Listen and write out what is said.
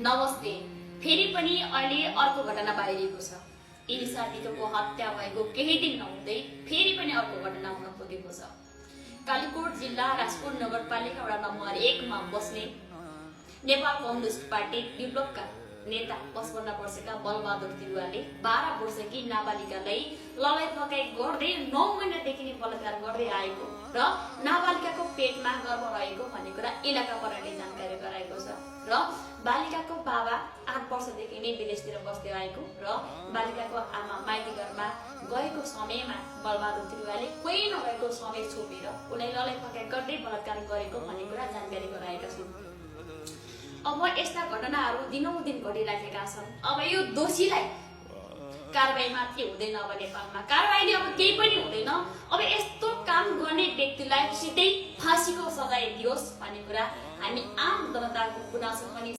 नमस्ते। फेरि पनि अहिले अर्को घटना बाहिरिएको छ। इलिसा दिदोको हत्या भएको केही दिन नहुँदै फेरि पनि अर्को घटना हुन पुगेको छ। कालीकोट जिल्ला राजकोट नगरपालिका वडा नम्बर 1 मा बस्ने नेपाल कम्युनिस्ट पार्टी विप्लवका नेता 55 वर्षका बलबहादुर तिरुवाले 12 वर्षकी नाबालिकालाई लडाई पकाइ गर्दै 9 महिनादेखि नै बलात्कार गर्दै आएको र नाबालिकाको पेटमा गर्भ रहेको भन्ने कुरा इलाका प्रहरीले जानकारी गराएको छ र बालिकाको बाबा 8 वर्षदेखि नै विदेशतिर बस्दै आएको र बालिकाको आमा माइती घरमा गएको समयमा बलबहादुर तिरुवाले कोही नभएको समय छोपेर उनलाई लडाई पकाइ गर्दै बलात्कार गरेको भन्ने कुरा जानकारी गराएका छन्। अब यस्ता घटनाहरू दिनौदिन घटिरहेका छन्। अब यो दोषीलाई कारबाही मात्रै हुँदैन, अब नेपालमा कारबाहीले अब केही पनि हुँदैन। अब यस्तो काम गर्ने व्यक्तिलाई सिधै फाँसीको सजाय दियोस् भन्ने कुरा हामी आम जनताको गुनासो पनि